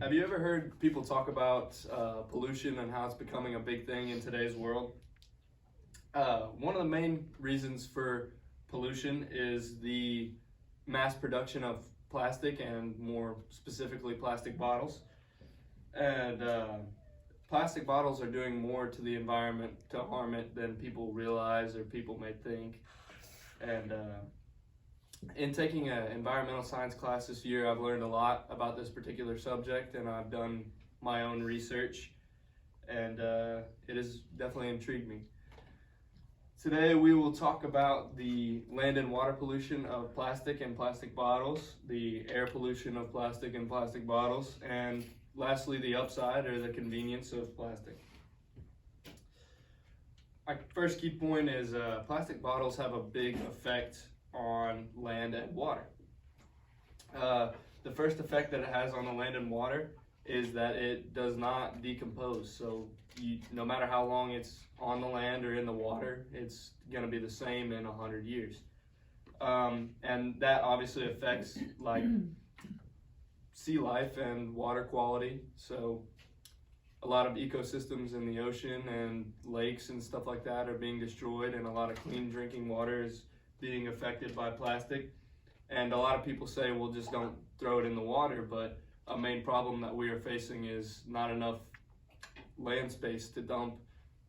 Have you ever heard people talk about pollution and how it's becoming a big thing in today's world? One of the main reasons for pollution is the mass production of plastic and more specifically plastic bottles. And plastic bottles are doing more to the environment to harm it than people realize or people may think. And in taking an environmental science class this year, I've learned a lot about this particular subject, and I've done my own research, and it has definitely intrigued me. Today we will talk about the land and water pollution of plastic and plastic bottles, the air pollution of plastic and plastic bottles, and lastly the upside or the convenience of plastic. My first key point is plastic bottles have a big effect on land and water. The first effect that it has on the land and water is that it does not decompose. So no matter how long it's on the land or in the water, it's going to be the same in 100 years. And that obviously affects like sea life and water quality. So a lot of ecosystems in the ocean and lakes and stuff like that are being destroyed, and a lot of clean drinking water is being affected by plastic. And a lot of people say, well, just don't throw it in the water, but a main problem that we are facing is not enough land space to dump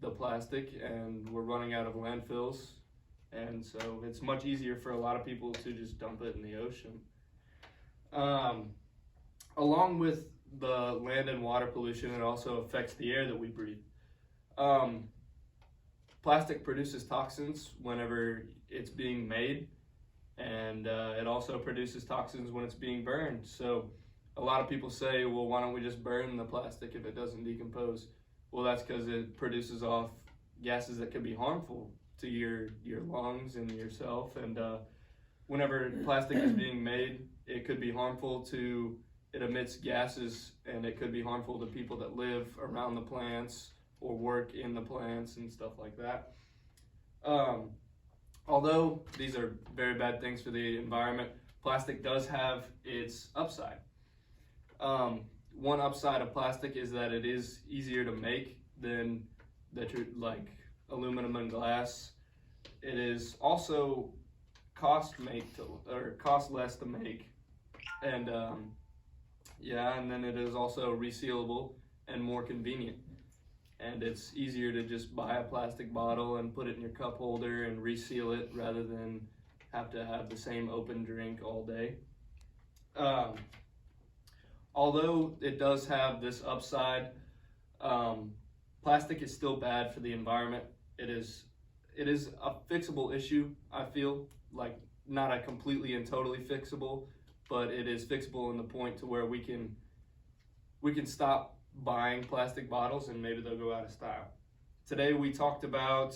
the plastic, and we're running out of landfills, and so it's much easier for a lot of people to just dump it in the ocean. Along with the land and water pollution, it also affects the air that we breathe. Plastic produces toxins whenever it's being made, and it also produces toxins when it's being burned. So a lot of people say, well, why don't we just burn the plastic if it doesn't decompose? Well, that's because it produces off gases that can be harmful to your lungs and yourself. And whenever plastic is being made, it could be harmful to, it emits gases, and it could be harmful to people that live around the plants or work in the plants and stuff like that. Although these are very bad things for the environment, plastic does have its upside. One upside of plastic is that it is easier to make than like aluminum and glass. It is also cost less to make, and and then it is also resealable and more convenient. And it's easier to just buy a plastic bottle and put it in your cup holder and reseal it rather than have to have the same open drink all day. Although it does have this upside, plastic is still bad for the environment. It is a fixable issue, I feel, like not a completely and totally fixable, but it is fixable in the point to where we can stop buying plastic bottles and maybe they'll go out of style. Today we talked about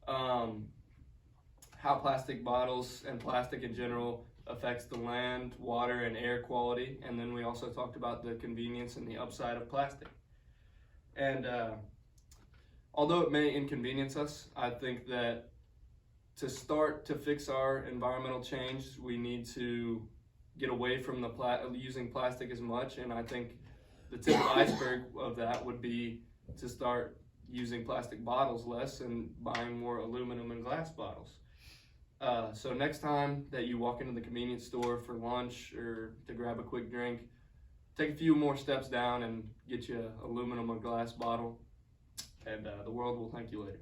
how plastic bottles and plastic in general affects the land, water, and air quality, and then we also talked about the convenience and the upside of plastic. And although it may inconvenience us, I think that to start to fix our environmental change, we need to get away from using plastic as much, and I think the tip of the iceberg of that would be to start using plastic bottles less and buying more aluminum and glass bottles. So next time that you walk into the convenience store for lunch or to grab a quick drink, take a few more steps down and get you an aluminum or glass bottle, and the world will thank you later.